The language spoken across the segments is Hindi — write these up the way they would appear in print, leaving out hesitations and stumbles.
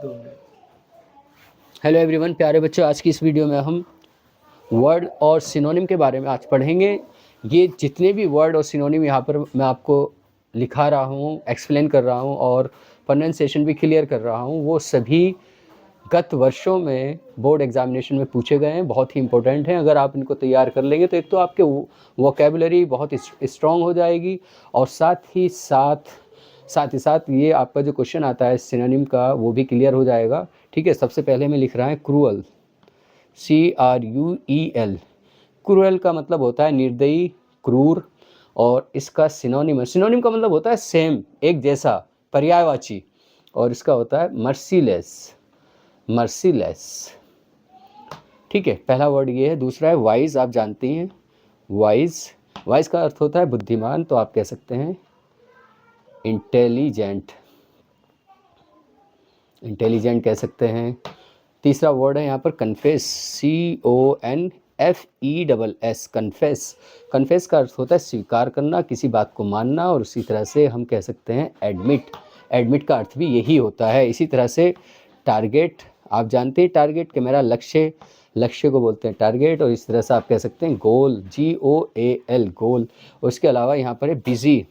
हेलो एवरीवन, प्यारे बच्चों, आज की इस वीडियो में हम वर्ड और सिनोनिम के बारे में आज पढ़ेंगे। ये जितने भी वर्ड और सिनोनिम यहाँ पर मैं आपको लिखा रहा हूँ, एक्सप्लेन कर रहा हूँ और प्रोनाउंसिएशन भी क्लियर कर रहा हूँ, वो सभी गत वर्षों में बोर्ड एग्जामिनेशन में पूछे गए हैं, बहुत ही इंपॉर्टेंट हैं। अगर आप इनको तैयार कर लेंगे तो एक तो आपके वोकेबुलरी बहुत स्ट्रॉन्ग हो जाएगी और साथ ही साथ ये आपका जो क्वेश्चन आता है सिनोनिम का वो भी क्लियर हो जाएगा। ठीक है, सबसे पहले में लिख रहा है क्रूअल, CRUEL। क्रूअल का मतलब होता है निर्दयी, क्रूर, और इसका सिनोनिम का मतलब होता है सेम, एक जैसा, पर्यायवाची, और इसका होता है मर्सीलेस। ठीक है, पहला वर्ड ये है। दूसरा है वाइज, आप जानती हैं वाइज का अर्थ होता है बुद्धिमान, तो आप कह सकते हैं इंटेलिजेंट कह सकते हैं। तीसरा वर्ड है यहाँ पर कन्फेस, CONFESS, कन्फेस का अर्थ होता है स्वीकार करना, किसी बात को मानना, और उसी तरह से हम कह सकते हैं एडमिट का अर्थ भी यही होता है। इसी तरह से टारगेट, आप जानते हैं टारगेट के मेरा लक्ष्य को बोलते हैं टारगेट, और इस तरह से आप कह सकते हैं गोल, GOAL, गोल। उसके अलावा यहाँ पर है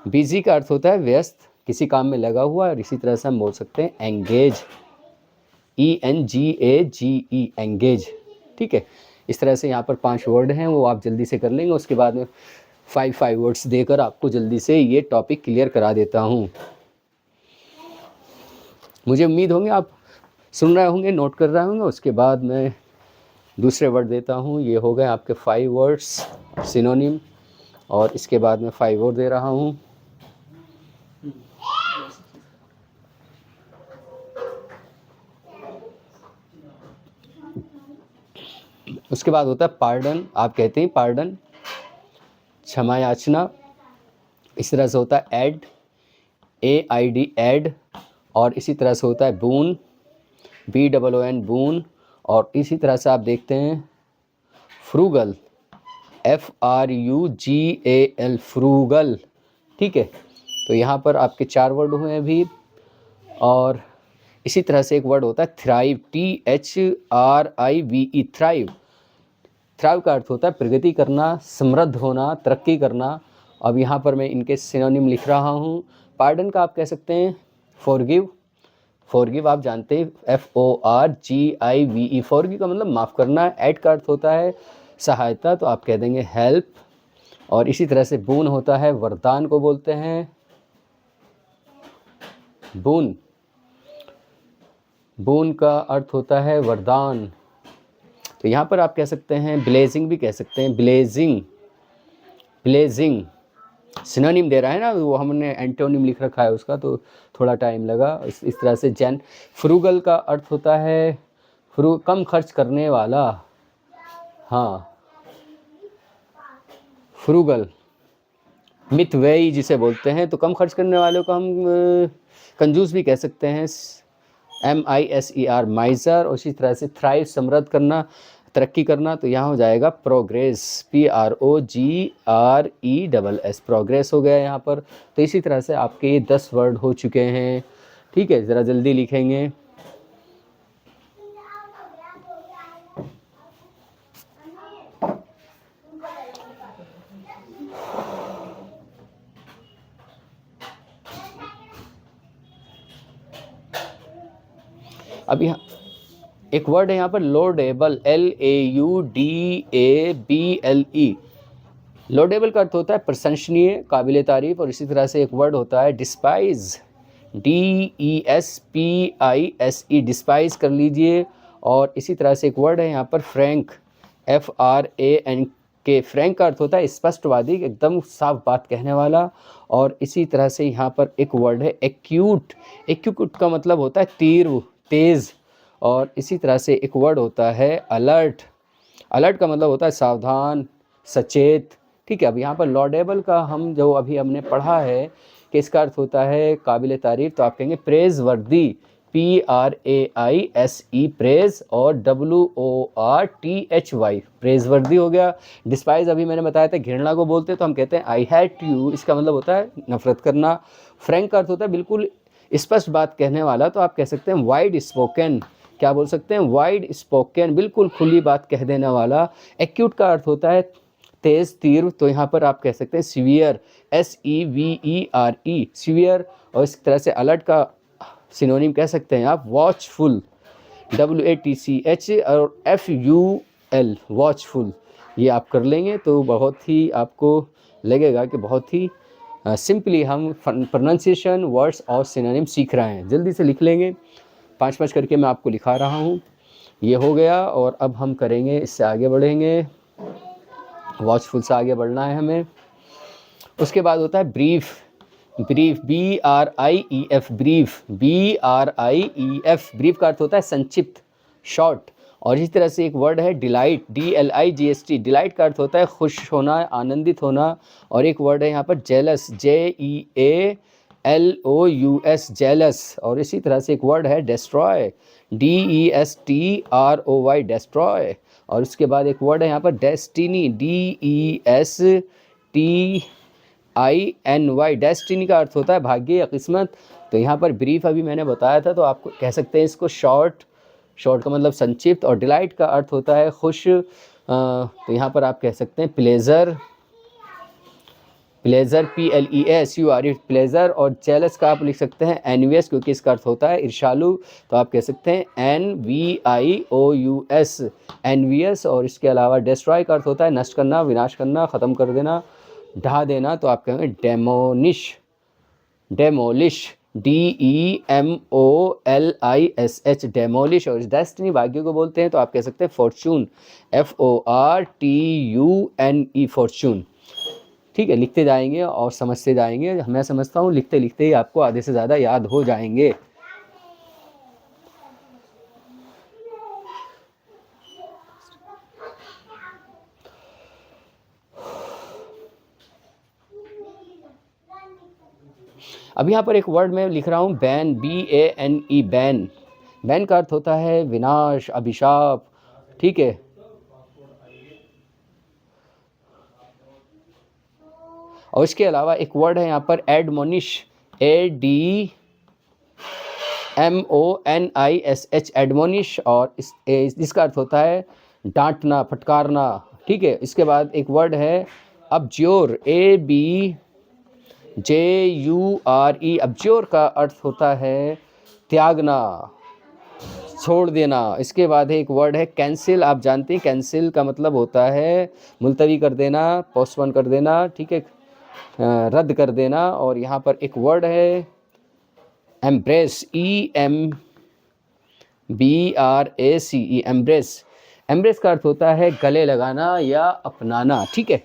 बिजी का अर्थ होता है व्यस्त, किसी काम में लगा हुआ, और इसी तरह से हम बोल सकते हैं एंगेज, ENGAGE, एंगेज। ठीक है, इस तरह से यहाँ पर 5 वर्ड हैं, वो आप जल्दी से कर लेंगे। उसके बाद में 5 वर्ड्स देकर आपको जल्दी से ये टॉपिक क्लियर करा देता हूँ। मुझे उम्मीद होंगे आप सुन रहे होंगे, नोट कर रहे होंगे। उसके बाद मैं दूसरे वर्ड देता हूँ। ये हो गए आपके 5 वर्ड्स सिनोनिम, और इसके बाद मैं 5 और दे रहा हूँ। उसके बाद होता है पार्डन, आप कहते हैं पार्डन, क्षमा याचना। इस तरह से होता है ऐड, AID, ऐड, और इसी तरह से होता है बून, BOON, बून, और इसी तरह से आप देखते हैं फ्रूगल, FRUGAL, फ्रूगल। ठीक है, तो यहाँ पर आपके 4 वर्ड हुए हैं अभी। और इसी तरह से एक वर्ड होता है थ्राइव, THRIVE, थ्राइव का अर्थ होता है प्रगति करना, समृद्ध होना, तरक्की करना। अब यहाँ पर मैं इनके सिनोनिम लिख रहा हूँ। पार्डन का आप कह सकते हैं फॉरगिव, आप जानते हैं FORGIVE, फॉरगिव का मतलब माफ़ करना। ऐड का अर्थ होता है सहायता, तो आप कह देंगे हेल्प। और इसी तरह से बून होता है वरदान को बोलते हैं बून का अर्थ होता है वरदान। तो यहाँ पर आप कह सकते हैं ब्लेजिंग भी कह सकते हैं, ब्लेजिंग। सिनोनिम दे रहा है ना, वो हमने एंटोनिम लिख रखा है उसका, तो थोड़ा टाइम लगा। इस तरह से फ्रूगल का अर्थ होता है कम खर्च करने वाला। हाँ, फ्रूगल, मितव्ययी जिसे बोलते हैं, तो कम खर्च करने वालों को हम कंजूस भी कह सकते हैं, MISER, माइजर। और इसी तरह से थ्राइव, समृद्ध करना, तरक्की करना, तो यहाँ हो जाएगा प्रोग्रेस, PROGRESS, प्रोग्रेस हो गया यहाँ पर। तो इसी तरह से आपके ये 10 वर्ड हो चुके हैं। ठीक है, ज़रा जल्दी लिखेंगे। अब यहाँ एक वर्ड है यहाँ पर लोडेबल, LAUDABLE। लोडेबल का अर्थ होता है प्रशंसनीय, काबिल तारीफ। और इसी तरह से एक वर्ड होता है डिस्पाइज, DESPISE, डिस्पाइज कर लीजिए। और इसी तरह से एक वर्ड है यहाँ पर फ्रैंक, FRANK, फ्रैंक का अर्थ होता है स्पष्टवादी, एकदम साफ बात कहने वाला। और इसी तरह से यहाँ पर एक वर्ड है एक्यूट का मतलब होता है तीव्र, तेज़। और इसी तरह से एक वर्ड होता है अलर्ट का मतलब होता है सावधान, सचेत। ठीक है, अब यहाँ पर लॉडेबल का हम जो अभी हमने पढ़ा है कि इसका अर्थ होता है काबिल तारीफ, तो आप कहेंगे प्रेज वर्दी, PRAISE, प्रेज, और WORTHY, प्रेज वर्दी हो गया। डिस्पाइज अभी मैंने बताया था घृणा को बोलते, तो हम कहते हैं आई हेट यू, इसका मतलब होता है नफरत करना। फ्रैंक का अर्थ होता है बिल्कुल स्पष्ट बात कहने वाला, तो आप कह सकते हैं वाइड स्पोकन। क्या बोल सकते हैं? वाइड स्पोकन, बिल्कुल खुली बात कह देने वाला। एक्यूट का अर्थ होता है तेज तीव्र, तो यहाँ पर आप कह सकते हैं सीवियर, SEVERE, सीवियर। और इस तरह से अलर्ट का सिनोनिम कह सकते हैं आप वॉचफुल, WATCH और FUL, वॉचफुल। ये आप कर लेंगे तो बहुत ही आपको लगेगा कि बहुत ही सिंपली हम प्रोनाउंसिएशन, वर्ड्स और सिनोनिम सीख रहे हैं। जल्दी से लिख लेंगे, 5-5 करके मैं आपको लिखा रहा हूँ। ये हो गया, और अब हम करेंगे, इससे आगे बढ़ेंगे। वॉचफुल से आगे बढ़ना है हमें। उसके बाद होता है brief. Brief, BRIEF, brief, BRIEF। Brief का अर्थ होता है संक्षिप्त, शॉर्ट। और इसी तरह से एक वर्ड है डिलाइट, DLIGHT। डिलाइट का अर्थ होता है खुश होना, आनंदित होना। और एक वर्ड है यहाँ पर जेलस, JEALOUS, जेलस। और इसी तरह से एक वर्ड है डिस्ट्रॉय, DESTROY, डिस्ट्रॉय। और उसके बाद एक वर्ड है यहाँ पर डेस्टिनी, DESTINY, डेस्टिनी का अर्थ होता है भाग्य या किस्मत। तो यहाँ पर ब्रीफ अभी मैंने बताया था, तो आपको कह सकते हैं इसको शॉर्ट। शॉर्ट का मतलब संक्षिप्त। और डिलाइट का अर्थ होता है खुश, तो यहाँ पर आप कह सकते हैं प्लेजर, PLESURE, प्लेजर। और जेलस का आप लिख सकते हैं एनवियस, क्योंकि इसका अर्थ होता है ईर्ष्यालु, तो आप कह सकते हैं NVIOUS, एनवियस। और इसके अलावा डिस्ट्रॉय का अर्थ होता है नष्ट करना, विनाश करना, ख़त्म कर देना, ढा देना, तो आप कहेंगे डेमोलिश, DEMOLISH, डेमोलिश। और डेस्टिनी भाग्य को बोलते हैं, तो आप कह सकते हैं फॉर्चून, FORTUNE, फॉर्चून। ठीक है, लिखते जाएंगे और समझते जाएंगे। मैं समझता हूँ लिखते लिखते ही आपको आधे से ज़्यादा याद हो जाएंगे। अब यहाँ पर एक वर्ड मैं लिख रहा हूँ बैन, BANE, बैन। बैन का अर्थ होता है विनाश, अभिशाप। ठीक है, और इसके अलावा एक वर्ड है यहाँ पर एडमोनिश, ADMONISH, एडमोनिश। और इसका अर्थ होता है डांटना, फटकारना। ठीक है, इसके बाद एक वर्ड है अब्ज्योर, ABJURE, अब्ज्योर का अर्थ होता है त्यागना, छोड़ देना। इसके बाद एक वर्ड है कैंसिल। आप जानते हैं कैंसिल का मतलब होता है मुलतवी कर देना, पोस्टपोन कर देना। ठीक है, रद्द कर देना। और यहाँ पर एक वर्ड है एम्ब्रेस, EMBRACE, एम्ब्रेस। एम्ब्रेस का अर्थ होता है गले लगाना या अपनाना। ठीक है,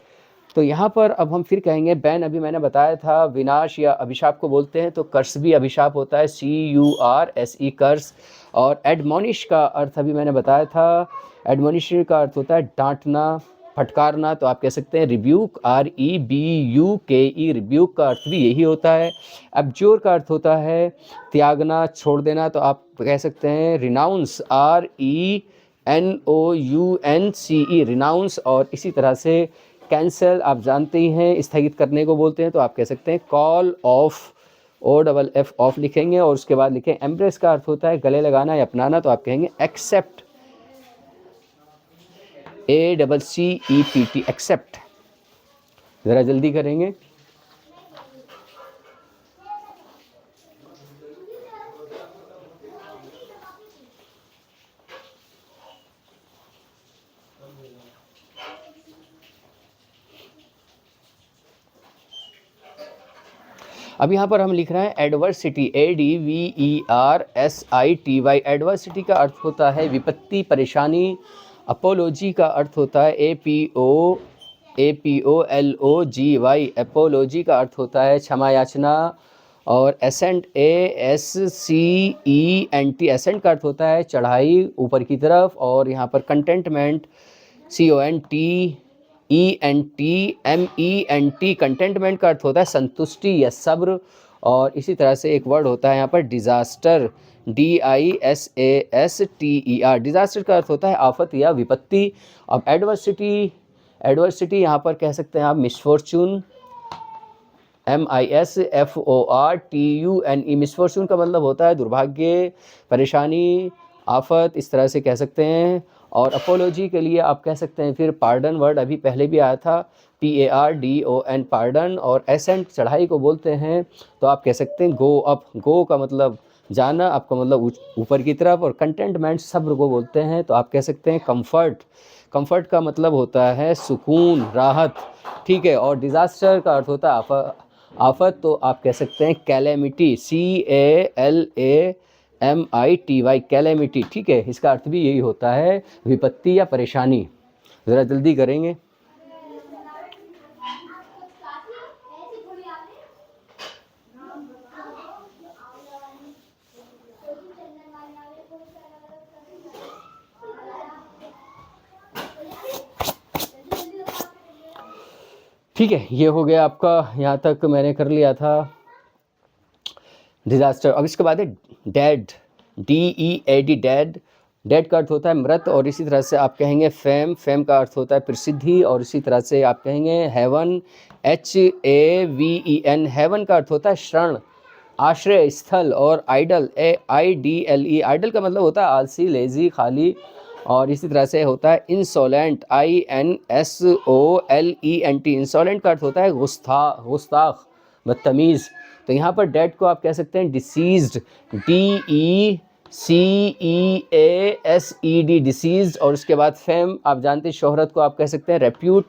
तो यहाँ पर अब हम फिर कहेंगे बैन। अभी मैंने बताया था विनाश या अभिशाप को बोलते हैं, तो कर्स भी अभिशाप होता है, CURSE, कर्स। और एडमोनिश का अर्थ अभी मैंने बताया था, एडमोनिश का अर्थ होता है डांटना, फटकारना, तो आप कह सकते हैं रिब्यूक, REBUKE, रिब्यूक का अर्थ भी यही होता है। अब्ज्योर का अर्थ होता है त्यागना, छोड़ देना, तो आप कह सकते हैं रिनाउंस, RENOUNCE, रिनाउंस। और इसी तरह से कैंसल आप जानते ही हैं स्थगित करने को बोलते हैं, तो आप कह सकते हैं कॉल ऑफ, OFF, ऑफ लिखेंगे। और उसके बाद लिखें एम्ब्रेस का अर्थ होता है गले लगाना या अपनाना, तो आप कहेंगे एक्सेप्ट, ACCEPT, एक्सेप्ट। ज़रा जल्दी करेंगे। अब यहाँ पर हम लिख रहे हैं एडवर्सिटी, ADVERSITY। एडवर्सिटी का अर्थ होता है विपत्ति, परेशानी। अपोलॉजी का अर्थ होता है APOLOGY, एपोलॉजी का अर्थ होता है क्षमा याचना। और एसेंट, ASCENT, एसेंट का अर्थ होता है चढ़ाई ऊपर की तरफ। और यहाँ पर कंटेंटमेंट, CONTENTMENT, कंटेंटमेंट का अर्थ होता है संतुष्टि या सब्र। और इसी तरह से एक वर्ड होता है यहाँ पर डिज़ास्टर, DISASTER, डिज़ास्टर का अर्थ होता है आफत या विपत्ति। अब एडवर्सिटी यहाँ पर कह सकते हैं आप मिसफॉर्चून, MISFORTUNE, मिसफॉर्चून का मतलब होता है दुर्भाग्य, परेशानी, आफत, इस तरह से कह सकते हैं। और अपोलॉजी के लिए आप कह सकते हैं फिर पार्डन वर्ड अभी पहले भी आया था, PARDON, पार्डन। और एसेंट चढ़ाई को बोलते हैं, तो आप कह सकते हैं गो अप। गो का मतलब जाना, आपका मतलब ऊपर की तरफ। और कंटेंटमेंट सब्र को बोलते हैं, तो आप कह सकते हैं कंफर्ट। कंफर्ट का मतलब होता है सुकून, राहत, ठीक है। और डिज़ास्टर का अर्थ होता है आफत, तो आप कह सकते हैं कैलेमिटी, CALAMITY, कैलेमिटी, ठीक है। इसका अर्थ भी यही होता है, विपत्ति या परेशानी। ज़रा जल्दी करेंगे। ठीक है, ये हो गया आपका, यहाँ तक मैंने कर लिया था डिज़ास्टर। अब इसके बाद है डेड, DEAD, डेड। डेड का अर्थ होता है मृत। और इसी तरह से आप कहेंगे फेम, फेम का अर्थ होता है प्रसिद्धि। और इसी तरह से आप कहेंगे हेवन, HAVEN, हेवन का अर्थ होता है शरण, आश्रय स्थल। और आइडल, AIDLE, आइडल का मतलब होता है आलसी, लेजी, खाली। और इसी तरह से होता है इंसोलेंट, INSOLENT, इंसोलेंट का अर्थ होता है गुस्ताख, बदतमीज़। तो यहाँ पर डेड को आप कह सकते हैं डिसीज्ड, DECEASED, डिसीज्ड। और उसके बाद फेम, आप जानते हैं शोहरत को आप कह सकते हैं रेप्यूट,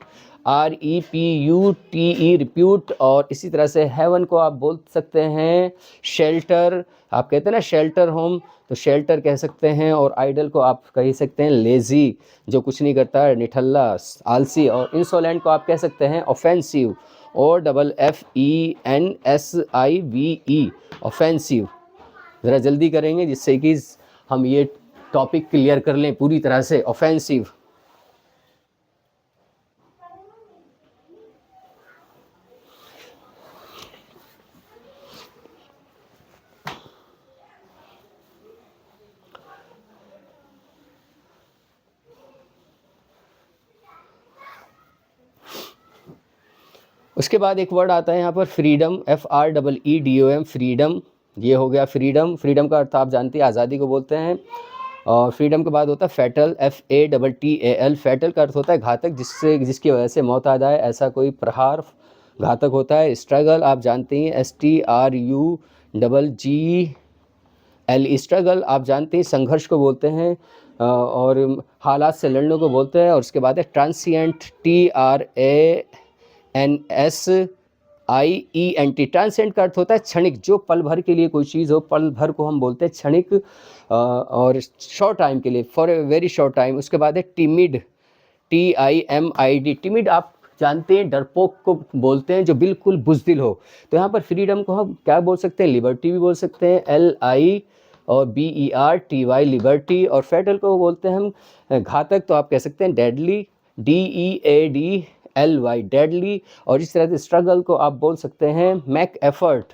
REPUTE, रिप्यूट। और इसी तरह से हेवन को आप बोल सकते हैं शेल्टर, आप कहते हैं ना शेल्टर होम, तो शेल्टर कह सकते हैं। और आइडल को आप कह सकते हैं लेज़ी, जो कुछ नहीं करता, निठल्ला, आलसी। और इंसोलेंट को आप कह सकते हैं ऑफेंसिव, OFFENSIVE, ऑफेंसिव। ज़रा जल्दी करेंगे जिससे कि हम ये टॉपिक क्लियर कर लें पूरी तरह से। ऑफेंसिव, उसके बाद एक वर्ड आता है यहाँ पर फ्रीडम, FREEDOM, फ्रीडम। ये हो गया फ्रीडम। फ्रीडम का अर्थ आप जानते हैं आज़ादी को बोलते हैं। और फ्रीडम के बाद होता है फैटल, FATTAL, फैटल का अर्थ होता है घातक, जिसकी वजह से मौत आ जाए, ऐसा कोई प्रहार घातक होता है। स्ट्रगल आप जानते हैं, STRUGGL, स्ट्रगल आप जानते हैं संघर्ष को बोलते हैं। और हालात से लड़ने को बोलते हैं। और उसके बाद है ट्रांसिएंट, TRANSIENT, ट्रांसिएंट का अर्थ होता है क्षणिक, जो पल भर के लिए कोई चीज़ हो, पल भर को हम बोलते हैं क्षणिक। और शॉर्ट टाइम के लिए, for a very short time. उसके बाद है टिमिड, TIMID, टिमिड आप जानते हैं डरपोक को बोलते हैं, जो बिल्कुल बुज़दिल हो। तो यहाँ पर फ्रीडम को हम क्या बोल सकते हैं, लिबर्टी भी बोल सकते हैं, LI और BERTY, लिबर्टी। और फैटल को बोलते हैं हम घातक, तो आप कह सकते हैं डेडली, DEADLY, डेडली। और इस तरह से स्ट्रगल को आप बोल सकते हैं मेक एफर्ट,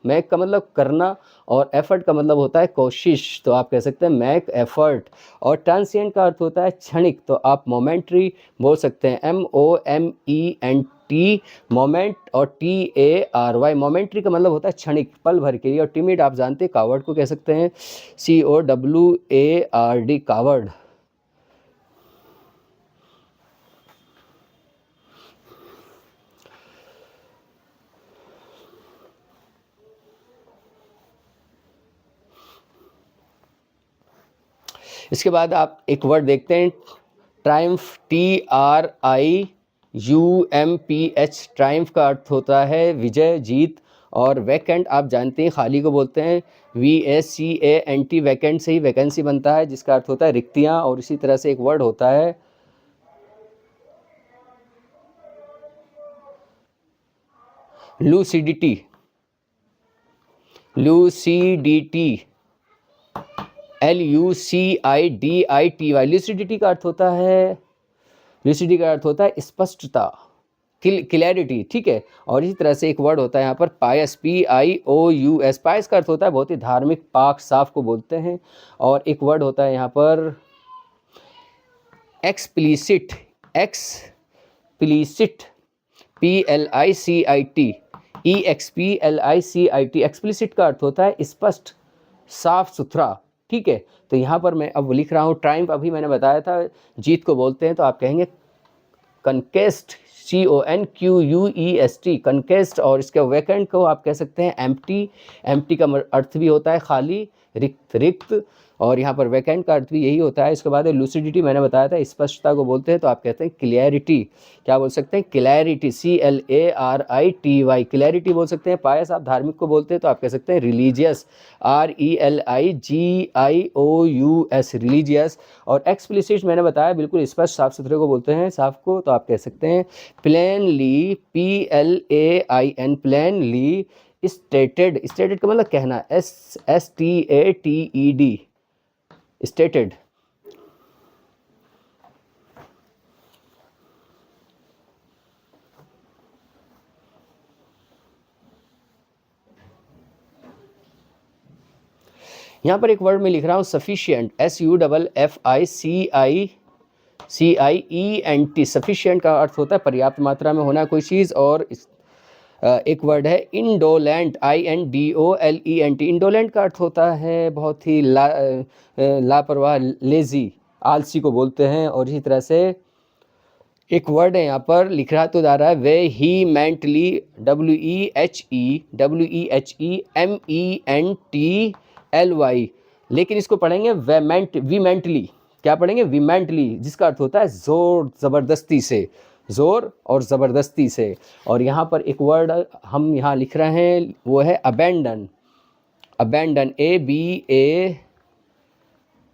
मेक का मतलब करना, और एफर्ट का मतलब होता है कोशिश, तो आप कह सकते हैं मेक एफर्ट। और ट्रांसिएंट का अर्थ होता है क्षणिक, तो आप मोमेंट्री बोल सकते हैं, MOMENT, मोमेंट। और TARY, मोमेंट्री का मतलब होता है क्षणिक, पल भर के लिए। और टिमिड आप जानते हैं कावर्ड को कह सकते हैं, COWARD, कावर्ड। इसके बाद आप एक वर्ड देखते हैं ट्रायम्फ, TRIUMPH, ट्रायम्फ का अर्थ होता है विजय, जीत। और वैकेंट आप जानते हैं खाली को बोलते हैं, VACANT, वैकेंट से ही वैकेंसी बनता है, जिसका अर्थ होता है रिक्तियाँ। और इसी तरह से एक वर्ड होता है लूसिडिटी, LUCIDITY, लूसिडिटी का अर्थ होता है, लूसिडिटी का अर्थ होता है स्पष्टता, क्लैरिटी, ठीक है। और इसी तरह से एक वर्ड होता है यहाँ पर पायस, PIOUS, पायस का अर्थ होता है बहुत ही धार्मिक, पाक, साफ को बोलते हैं। और एक वर्ड होता है यहाँ पर एक्सप्लिसिट, PLICIT, EXPLICIT, एक्सप्लिसिट का अर्थ होता है स्पष्ट, साफ सुथरा, ठीक है। तो यहाँ पर मैं अब लिख रहा हूँ ट्रायम्फ, अभी मैंने बताया था जीत को बोलते हैं, तो आप कहेंगे कनकेस्ट, CONQUEST, कनकेस्ट। और इसके वैकेंट को आप कह सकते हैं एम्प्टी, एम्प्टी का अर्थ भी होता है खाली, रिक्त, रिक्त। और यहाँ पर वैकेंट का अर्थ भी यही होता है। इसके बाद लूसिडिटी मैंने बताया था, स्पष्टता को बोलते हैं, तो आप कहते हैं क्लियरिटी। क्या बोल सकते हैं? क्लैरिटी, CLARITY, क्लैरिटी बोल सकते हैं। पायस आप धार्मिक को बोलते हैं, तो आप कह सकते हैं रिलीजियस, RELIGIOUS, रिलीजियस। और एक्सप्लिसिट मैंने बताया बिल्कुल स्पष्ट, साफ सुथरे को बोलते हैं, साफ को, तो आप कह सकते हैं plainly, PLAIN, plainly. Stated, stated का मतलब कहना, STATED, स्टेटेड। यहाँ पर एक वर्ड में लिख रहा हूँ सफिशिएंट, SUFFICIENT, सफिशिएंट का अर्थ होता है पर्याप्त मात्रा में होना कोई चीज़। और एक वर्ड है इंडोलेंट, INDOLENT, इंडोलेंट का अर्थ होता है बहुत ही लापरवाह, लेजी, आलसी को बोलते हैं। और इसी तरह से एक वर्ड है यहाँ पर लिख रहा तो जा रहा है वेहीमेंटली, WEHEMENTLY, लेकिन इसको पढ़ेंगे वीमेंटली। क्या पढ़ेंगे? वीमेंटली, जिसका अर्थ होता है जोर ज़बरदस्ती से, ज़ोर और ज़बरदस्ती से। और यहाँ पर एक वर्ड हम यहाँ लिख रहे हैं, वो है अबेंडन, अबेंडन,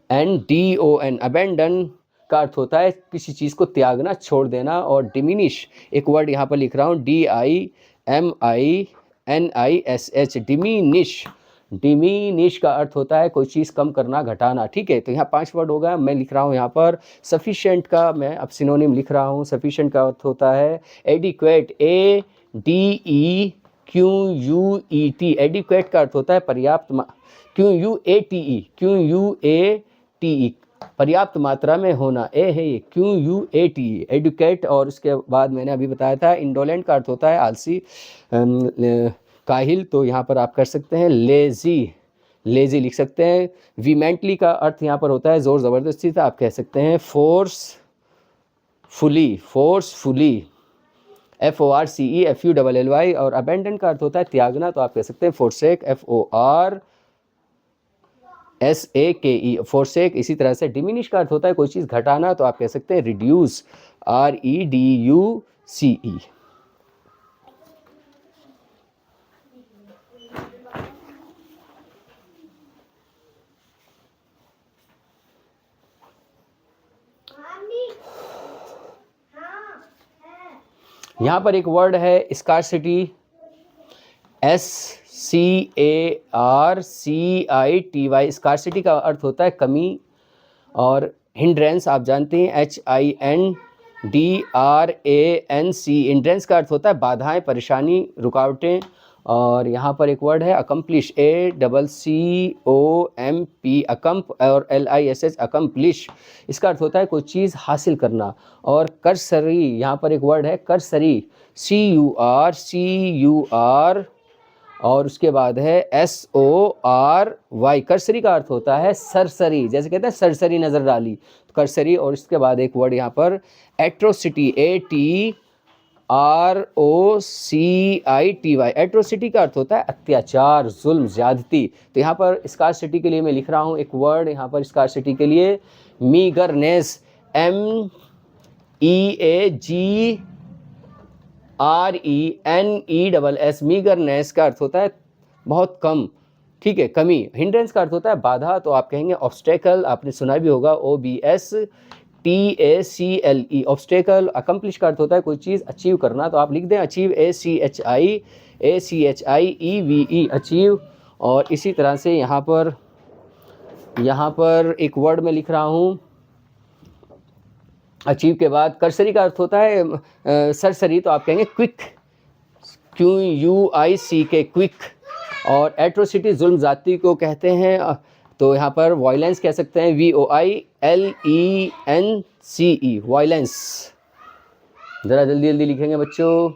ABANDON, अबेंडन का अर्थ होता है किसी चीज़ को त्यागना, छोड़ देना। और डिमिनिश, एक वर्ड यहाँ पर लिख रहा हूँ, DIMINISH, डिमिनिश, डिमिनिश का अर्थ होता है कोई चीज़ कम करना, घटाना, ठीक है। तो यहाँ 5 वर्ड हो गया। मैं लिख रहा हूँ यहाँ पर सफिशिएंट का, मैं अब सिनोनिम लिख रहा हूँ। सफिशिएंट का अर्थ होता है एडिक्वेट, ADEQUET, एडिक्वेट का अर्थ होता है पर्याप्त, QUATE, पर्याप्त मात्रा में होना, ए है ये, QUATE, एडुकेट। और उसके बाद मैंने अभी बताया था इंडोलेंट का अर्थ होता है आलसी, काहिल, तो यहाँ पर आप कर सकते हैं लेजी, लेजी लिख सकते हैं। वीमेंटली का अर्थ यहाँ पर होता है जोर ज़बरदस्ती से, आप कह सकते हैं फोर्सफुली, फोर्सफुली, FORCEFULLY। और अबेंडन का अर्थ होता है त्यागना, तो आप कह सकते हैं फोरसेक, FORSAKE, फोरसेक। इसी तरह से डिमिनिश का अर्थ होता है कोई चीज़ घटाना, तो आप कह सकते हैं रिड्यूस, REDUCE। यहाँ पर एक वर्ड है स्कार्सिटी, SCARCITY, स्कार्सिटी का अर्थ होता है कमी। और हिंड्रेंस आप जानते हैं, HINDRANC, हिंड्रेंस का अर्थ होता है बाधाएं, परेशानी, रुकावटें। और यहाँ पर एक वर्ड है अकम्प्लिश, ACCOMP, अकम्प, और LISH, अकम्प्लिश, इसका अर्थ होता है कोई चीज़ हासिल करना। और कर्सरी, यहाँ पर एक वर्ड है कर्सरी, CUR, और उसके बाद है SORY, कर्सरी का अर्थ होता है सरसरी, जैसे कहते हैं सरसरी नज़र डाली, तो कर्सरी। और इसके बाद एक वर्ड यहाँ पर एट्रोसिटी, ATROCITY, एट्रोसिटी का अर्थ होता है अत्याचार, जुल्म, ज्यादती। तो यहाँ पर स्कार्सिटी के लिए मैं लिख रहा हूँ एक वर्ड यहाँ पर स्कार्सिटी के लिए, मीगरनेस, MEAGRENESS, मीगरनेस का अर्थ होता है बहुत कम, ठीक है, कमी। हिंड्रेंस का अर्थ होता है बाधा, तो आप कहेंगे ऑब्स्टेकल, आपने सुना भी होगा, OBSTACLE, ऑब्स्टेकल। अकम्प्लिश का अर्थ होता है कोई चीज़ अचीव करना, तो आप लिख दें अचीव, ACHIEVE, अचीव। और इसी तरह से यहाँ पर एक वर्ड में लिख रहा हूँ अचीव के बाद कर्सरी का अर्थ होता है सरसरी, तो आप कहेंगे क्विक, QUICK, क्विक। और एट्रोसिटी जुल्म ज़ाती को कहते हैं, तो यहाँ पर वायलेंस कह सकते हैं, VOILENCE, वायलेंस। ज़रा जल्दी जल्दी लिखेंगे बच्चों।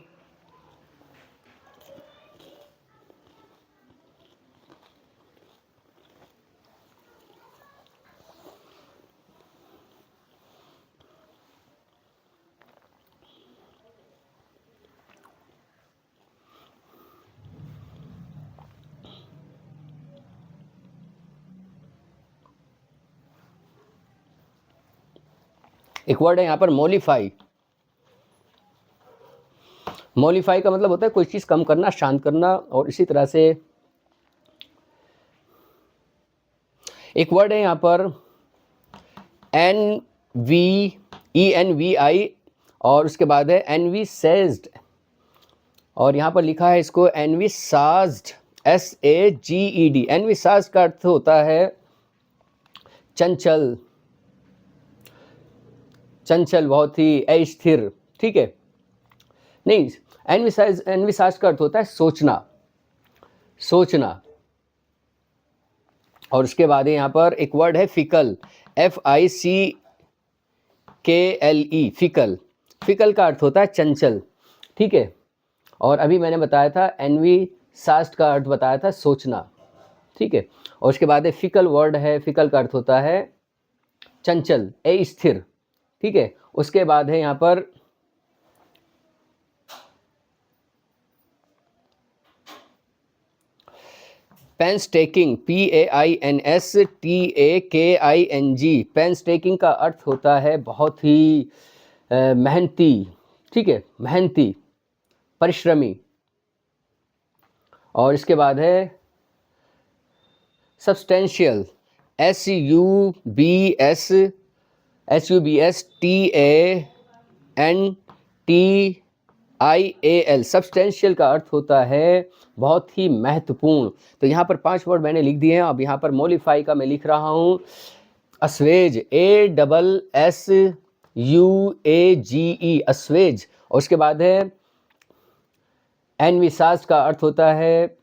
एक वर्ड है यहाँ पर मोलिफाई। मोलिफाई का मतलब होता है कोई चीज़ कम करना, शांत करना। और इसी तरह से एक वर्ड है यहाँ पर ENVI और उसके बाद है एनविसेज्ड, और यहाँ पर लिखा है इसको एनविसाज्ड, SAGED। एनविसाज का अर्थ होता है चंचल, चंचल, बहुत ही अस्थिर, ठीक है। नहीं, एनविसाज का अर्थ होता है सोचना, सोचना। और उसके बाद यहाँ पर एक वर्ड है फिकल, FICKLE, फिकल। फिकल का अर्थ होता है चंचल, ठीक है। और अभी मैंने बताया था एनविसाज्ड का अर्थ बताया था सोचना, ठीक है। और उसके बाद फिकल वर्ड है, फिकल का अर्थ होता है चंचल, अस्थिर, ठीक है। उसके बाद है यहाँ पर पेंस्टेकिंग, PAINSTAKING। पेंस्टेकिंग का अर्थ होता है बहुत ही मेहनती, ठीक है, मेहनती, परिश्रमी। और इसके बाद है सब्सटेंशियल, SUBSTANTIAL। सब्सटेंशियल का अर्थ होता है बहुत ही महत्वपूर्ण। तो यहाँ पर 5 वर्ड मैंने लिख दिए हैं। अब यहाँ पर मोलिफाई का मैं लिख रहा हूँ अस्वेज, ASSUAGE, अस्वेज। और उसके बाद है एनविसाज का अर्थ होता है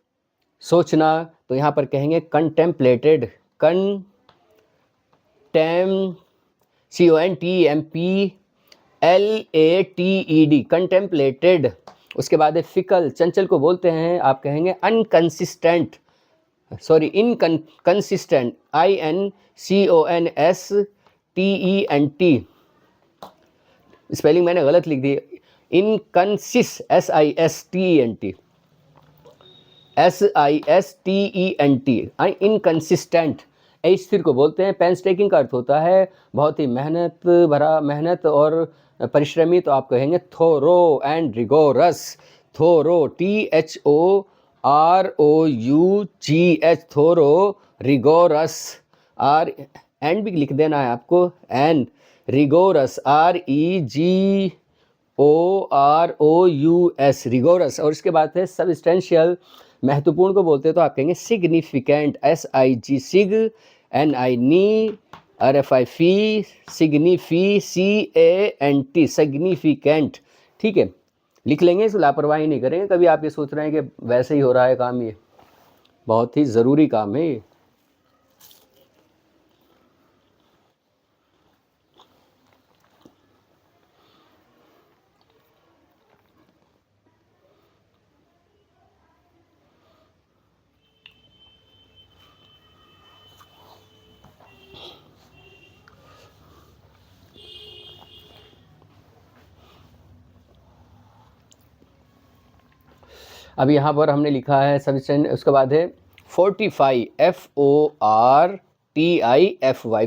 सोचना। तो यहाँ पर कहेंगे कंटेम्पलेटेड, CONTEMPLATED, कंटेम्पलेटेड। उसके बाद है फिकल, चंचल को बोलते हैं आप कहेंगे inconsistent, sorry inconsistent, INCONSTENT। Spelling मैंने गलत लिख दी, इनकंसिस्ट, SISTENT, इनकंसिस्टेंट। अस्थिर को बोलते हैं। पेंस्टेकिंग का अर्थ होता है बहुत ही मेहनत भरा, मेहनत और परिश्रमी। तो आप कहेंगे thorough and rigorous, thorough, THOROUGH, thorough, rigorous, R and भी लिख देना है आपको, एंड रिगोरस, REGOROUS, रिगोरस। और इसके बाद है सब्सटेंशियल, महत्वपूर्ण को बोलते हैं तो आप कहेंगे सिग्निफिकेंट, SIG, सिग, NI, RFI, फी, सिग्निफी, CANT, सिग्निफिकेंट, ठीक है। लिख लेंगे, इस लापरवाही नहीं करेंगे कभी। आप ये सोच रहे हैं कि वैसे ही हो रहा है काम, ये बहुत ही ज़रूरी काम है ये। अब यहाँ पर हमने लिखा है सफिशिएंट, उसके बाद है फोर्टिफाई, FORTIFY।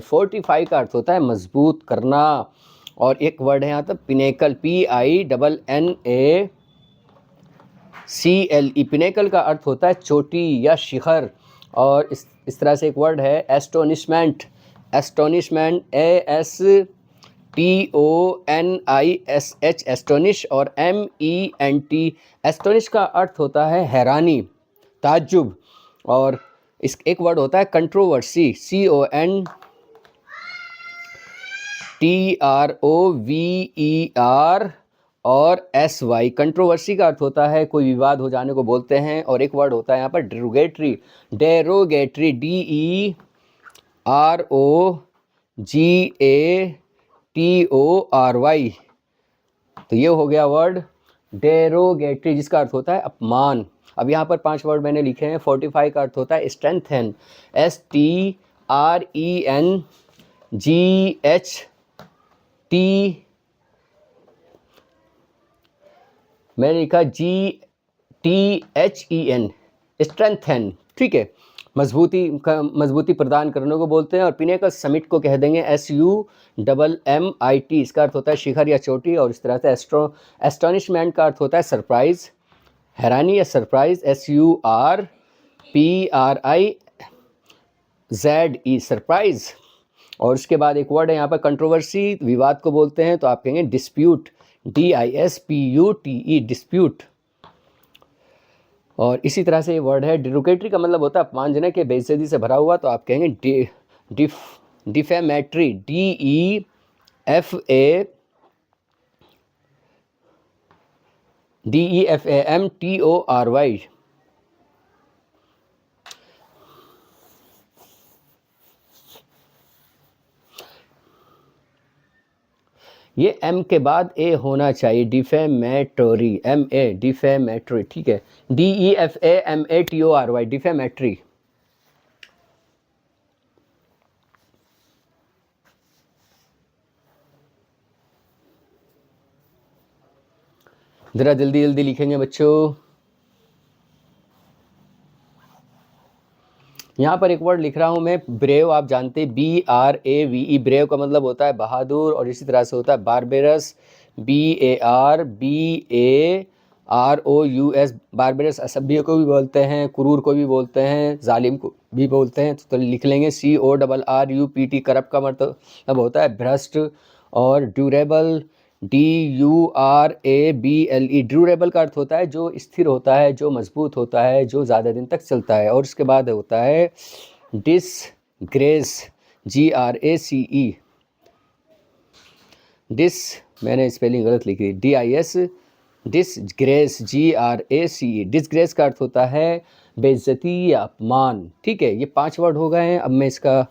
फोर्टिफाई का अर्थ होता है मजबूत करना। और एक वर्ड है यहाँ तक पिनेकल, PINNACLE। पिनेकल का अर्थ होता है चोटी या शिखर। और इस तरह से एक वर्ड है एस्टोनिशमेंट, एस्टोनिशमेंट, ASTONISH, एस्टोनिश, और MENT। एस्टोनिश का अर्थ होता है हैरानी, ताज्जुब। और इस एक वर्ड होता है कंट्रोवर्सी, CONTROVER और SY। कंट्रोवर्सी का अर्थ होता है कोई विवाद हो जाने को बोलते हैं। और एक वर्ड होता है यहाँ पर डेरोगेटरी, डेरोगेटरी, DEROGATORY। तो ये हो गया वर्ड डेरोगेटरी, जिसका अर्थ होता है अपमान। अब यहाँ पर 5 वर्ड मैंने लिखे हैं। फोर्टिफाई का अर्थ होता है स्ट्रेंथन, STRENGHT, मैंने लिखा GTHEN, स्ट्रेंथन, ठीक है, मजबूती प्रदान करने को बोलते हैं। और पिनेकल समिट को कह देंगे SUMMIT, इसका अर्थ होता है शिखर या चोटी। और इस तरह से एस्टोनिशमेंट का अर्थ होता है सरप्राइज, हैरानी या सरप्राइज, SURPRIZE, सरप्राइज। और उसके बाद एक वर्ड है यहाँ पर कंट्रोवर्सी, विवाद को बोलते हैं, तो आप कहेंगे डिस्प्यूट, DISPUTE, डिस्प्यूट। और इसी तरह से ये वर्ड है डिरोगेटरी, का मतलब होता है अपमानजनक या बेइज्जती से भरा हुआ, तो आप कहेंगे डिफेमेटरी, DEFAMTORY। ये M के बाद A होना चाहिए, डिफेमेटोरी, MA, डिफेमेटरी, ठीक है, DEFAMATORY, डिफेमेटरी। ज़रा जल्दी जल्दी लिखेंगे बच्चों। यहाँ पर एक वर्ड लिख रहा हूँ मैं, ब्रेव, आप जानते हैं BRAVE, ब्रेव का मतलब होता है बहादुर। और इसी तरह से होता है बारबेरस, BARBAROUS, बारबेरस असभ्य को भी बोलते हैं, क्रूर को भी बोलते हैं, जालिम को भी बोलते हैं। तो लिख लेंगे CORRUPT, करप्ट का मतलब होता है भ्रष्ट। और ड्यूरेबल, DURABLE, ड्यूरेबल का अर्थ होता है जो स्थिर होता है, जो मजबूत होता है, जो ज़्यादा दिन तक चलता है। और उसके बाद होता है डिसग्रेस, GRACE, मैंने स्पेलिंग गलत लिखी, DIS, डिसग्रेस, GRACE, डिसग्रेस का अर्थ होता है बेइज्जती या अपमान। ठीक है, ये 5 वर्ड हो गए हैं। अब मैं इसका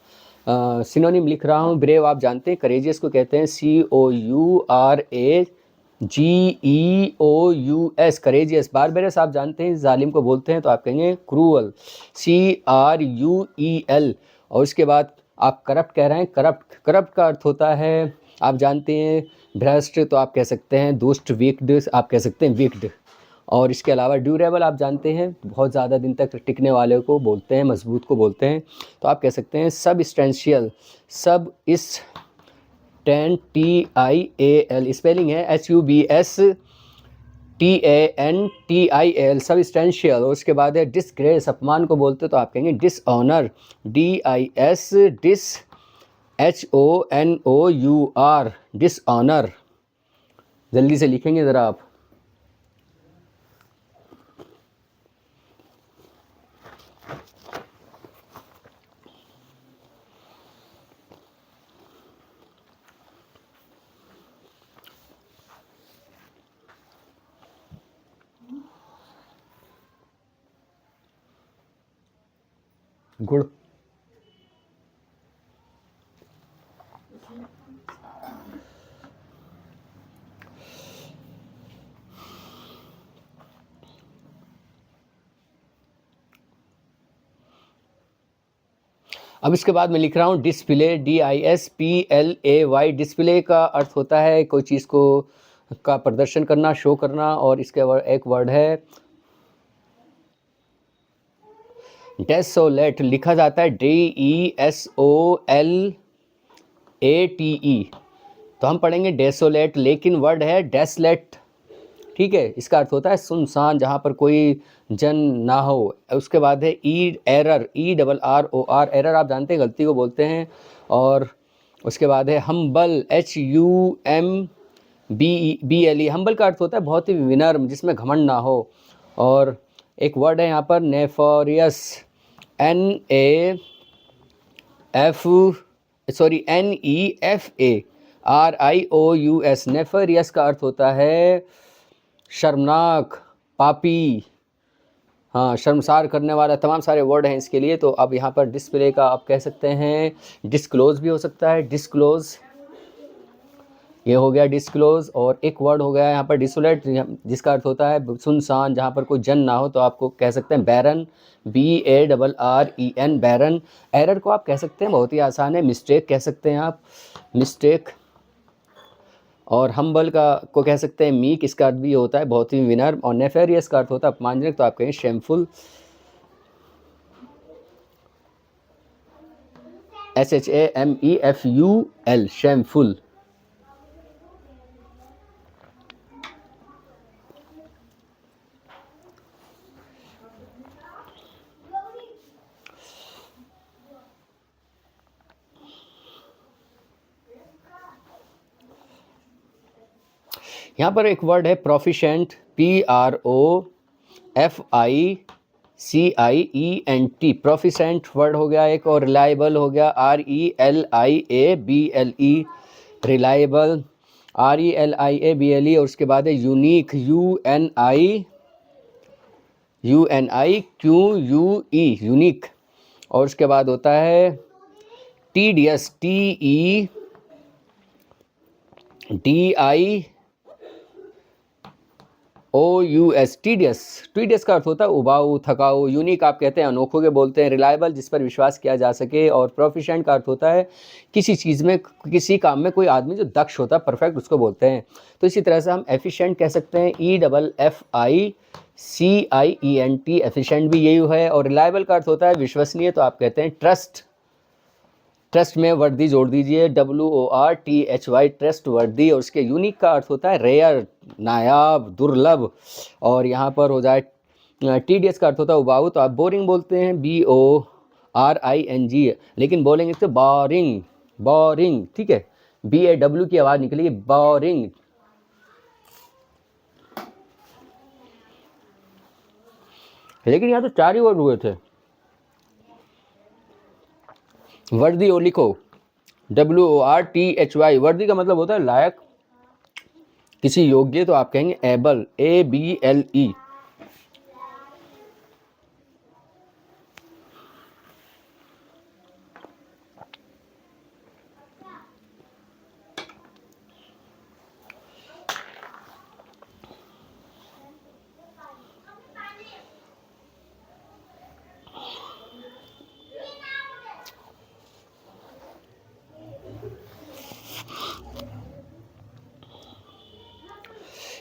सिनोनिम लिख रहा हूँ। ब्रेव आप जानते हैं, करेजियस को कहते हैं COURAGEOUS, करेजियस। बारबेरस आप जानते हैं, जालिम को बोलते हैं, तो आप कहेंगे क्रूअल, CRUEL। और उसके बाद आप करप्ट कह रहे हैं, करप्ट का अर्थ होता है, आप जानते हैं, भ्रष्ट, तो आप कह सकते हैं दुष्ट, विक्ड, आप कह सकते हैं विक्ड। और इसके अलावा ड्यूरेबल आप जानते हैं, बहुत ज़्यादा दिन तक टिकने वाले को बोलते हैं, मजबूत को बोलते हैं, तो आप कह सकते हैं सबस्टेंशियल, TIAL, स्पेलिंग है SUBSTANTIAL, सबस्टेंशियल। और उसके बाद है डिसग्रेस, अपमान को बोलते, तो आप कहेंगे डिसऑनर, DISHONOUR, डिसऑनर। जल्दी से लिखेंगे ज़रा आप। गुड़, अब इसके बाद मैं लिख रहा हूँ डिस्प्ले, DISPLAY, डिस्प्ले का अर्थ होता है कोई चीज़ को का प्रदर्शन करना, शो करना। और इसके एक वर्ड है डेसोलेट, लिखा जाता है DESOLATE, तो हम पढ़ेंगे डेसोलेट, लेकिन वर्ड है डेसलेट। ठीक है, इसका अर्थ होता है सुनसान, जहाँ पर कोई जन ना हो। उसके बाद है एरर, ERROR, एरर आप जानते हैं, गलती को बोलते हैं। और उसके बाद है हम्बल, HUMBLE, हम्बल का अर्थ होता है बहुत ही विनम्र, जिसमें घमंड ना हो। और एक वर्ड है यहाँ पर नेफोरियस, NEFARIOUS, नेफरियस का अर्थ होता है शर्मनाक, पापी, हाँ, शर्मसार करने वाला। तमाम सारे वर्ड हैं इसके लिए। तो अब यहाँ पर डिस्प्ले का आप कह सकते हैं डिस्क्लोज भी हो सकता है, डिस्क्लोज, ये हो गया डिस्क्लोज। और एक वर्ड हो गया यहाँ पर डिसोलेट, जिसका अर्थ होता है सुनसान, जहाँ पर कोई जन ना हो, तो आपको कह सकते हैं बैरन, BARREN, बैरन। एरर को आप कह सकते हैं, बहुत ही आसान है, मिस्टेक कह सकते हैं आप, मिस्टेक। और हम्बल को कह सकते हैं मीक, इसका अर्थ भी होता है बहुत ही विनम्र। और नेफेरियस का अर्थ होता है अपमानजनक, तो आप कहें शेमफुल। SHAMEFUL, shameful। यहाँ पर एक वर्ड है प्रोफिशेंट, PROFICIENT, प्रोफिशेंट वर्ड हो गया एक, और रिलायबल हो गया RELIABLE, रिलायबल RELIABLE, और उसके बाद है यूनिक, UNIQUE, यूनिक, और उसके बाद होता है टीडियस, TEDIOUS, टीडियस। टीडियस का अर्थ होता है उबाऊ, थकाऊ। यूनिक आप कहते हैं अनोखों के बोलते हैं। रिलायबल जिस पर विश्वास किया जा सके। और प्रोफिशेंट का अर्थ होता है किसी चीज़ में, किसी काम में कोई आदमी जो दक्ष होता है, परफेक्ट, उसको बोलते हैं। तो इसी तरह से हम एफिशिएंट कह सकते हैं, EFFICIENT, एफिशिएंट भी यही है। और रिलायबल का अर्थ होता है विश्वसनीय, तो आप कहते हैं ट्रस्ट। ट्रस्ट में वर्दी जोड़ दीजिए, WORTHY, ट्रस्ट वर्दी। और उसके यूनिक का अर्थ होता है रेयर, नायाब, दुर्लभ। और यहाँ पर हो जाए टीडियस का अर्थ होता है उबाऊ, तो आप बोरिंग बोलते हैं, BORING, लेकिन बोलेंगे तो बोरिंग, बोरिंग, ठीक है, BAW की आवाज़ निकलेगी, बोरिंग। लेकिन यहाँ तो 4 ही वर्ड हुए थे। वर्दी और लिखो, WORTHY, वर्दी का मतलब होता है लायक, किसी योग्य, तो आप कहेंगे एबल, ABLE।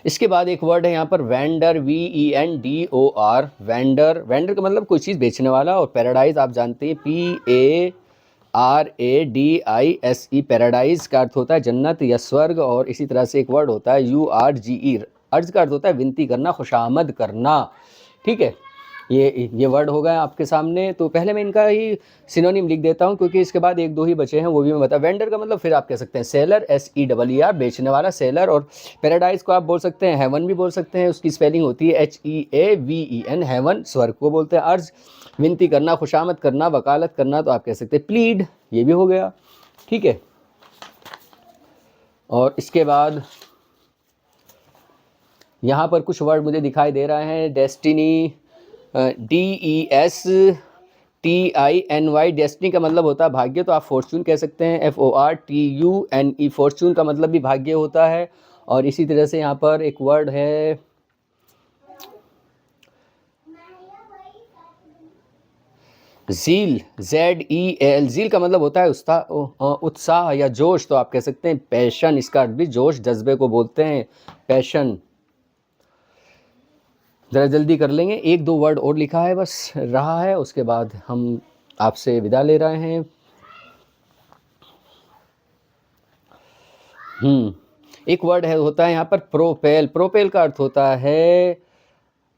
इसके बाद एक वर्ड है यहाँ पर वेंडर, VENDOR, वेंडर। वेंडर का मतलब कोई चीज़ बेचने वाला। और पैराडाइज आप जानते हैं, PARADISE, पैराडाइज का अर्थ होता है जन्नत या स्वर्ग। और इसी तरह से एक वर्ड होता है URGE, अर्ज का अर्थ होता है विनती करना, खुशामद करना, ठीक है। ये वर्ड हो गए आपके सामने। तो पहले मैं इनका ही सिनोनिम लिख देता हूँ, क्योंकि इसके बाद 1-2 ही बचे हैं, वो भी मैं बता। वेंडर का मतलब फिर आप कह सकते हैं सेलर, SELLER, बेचने वाला, सेलर। और पैराडाइज को आप बोल सकते हैं हेवन भी बोल सकते हैं, उसकी स्पेलिंग होती है HEAVEN, हेवन, स्वर्ग को बोलते हैं। अर्ज, विनती करना, खुशामद करना, वकालत करना, तो आप कह सकते हैं प्लीड, ये भी हो गया, ठीक है। और इसके बाद यहाँ पर कुछ वर्ड मुझे दिखाई दे रहे हैं, डेस्टिनी, DESTINY, डेस्टिनी का मतलब होता है भाग्य, तो आप फॉर्चून कह सकते हैं, FORTUNE, फॉर्चून का मतलब भी भाग्य होता है। और इसी तरह से यहाँ पर एक वर्ड है ज़ील, ZEAL, ज़ील का मतलब होता है उत्साह या जोश, तो आप कह सकते हैं पैशन। इसका अर्थ भी जोश, जज्बे को बोलते हैं, पैशन। ज़रा जल्दी कर लेंगे, 1-2 वर्ड और लिखा है बस रहा है, उसके बाद हम आपसे विदा ले रहे हैं। एक वर्ड है होता है यहाँ पर प्रोपेल। प्रोपेल का अर्थ होता है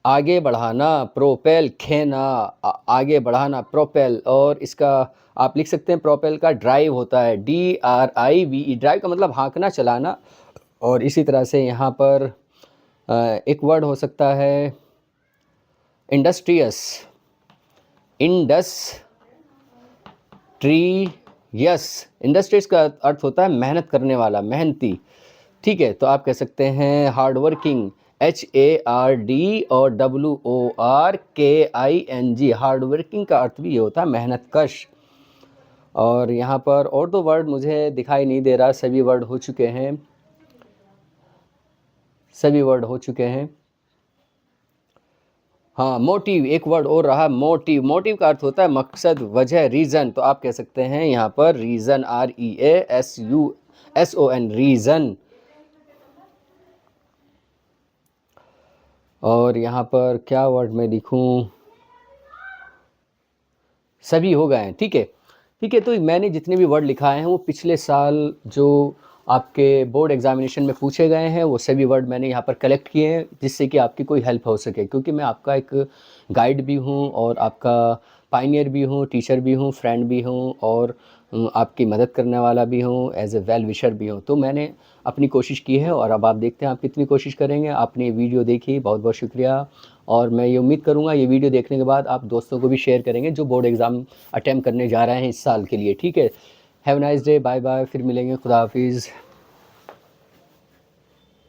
आगे बढ़ाना, प्रोपेल, खेना, आगे बढ़ाना, प्रोपेल। और इसका आप लिख सकते हैं प्रोपेल का ड्राइव होता है, DRIVE, ड्राइव का मतलब हाँकना, चलाना। और इसी तरह से यहाँ पर एक वर्ड हो सकता है इंडस्ट्रियस, इंडस्ट्रीज का अर्थ होता है मेहनत करने वाला, मेहनती, ठीक है। तो आप कह सकते हैं हार्ड वर्किंग, HARD और WORKING, हार्ड वर्किंग का अर्थ भी ये होता है मेहनत कश। और यहाँ पर और 2 वर्ड मुझे दिखाई नहीं दे रहा, सभी वर्ड हो चुके हैं, सभी वर्ड हो चुके हैं। हाँ, मोटिव, एक वर्ड और रहा, मोटिव। मोटिव का अर्थ होता है मकसद, वजह, रीज़न, तो आप कह सकते हैं यहाँ पर रीज़न, REASUSON, रीज़न। और यहाँ पर क्या वर्ड में लिखूँ, सभी हो गए हैं, ठीक है। ठीक है, तो मैंने जितने भी वर्ड लिखाए हैं वो पिछले साल जो आपके बोर्ड एग्जामिनेशन में पूछे गए हैं वो सभी वर्ड मैंने यहाँ पर कलेक्ट किए हैं, जिससे कि आपकी कोई हेल्प हो सके, क्योंकि मैं आपका एक गाइड भी हूँ और आपका पायनियर भी हूँ, टीचर भी हूँ, फ्रेंड भी हूँ और आपकी मदद करने वाला भी हूँ, एज ए वेल विशर भी हूँ। तो मैंने अपनी कोशिश की है और अब आप देखते हैं आप कितनी कोशिश करेंगे। आपने ये वीडियो देखी, बहुत बहुत शुक्रिया। और मैं ये उम्मीद करूँगा ये वीडियो देखने के बाद आप दोस्तों को भी शेयर करेंगे जो बोर्ड एग्ज़ाम अटेम्प्ट करने जा रहे हैं इस साल के लिए। ठीक है, have nice day, bye bye, फिर मिलेंगे, खुदा हाफिज़।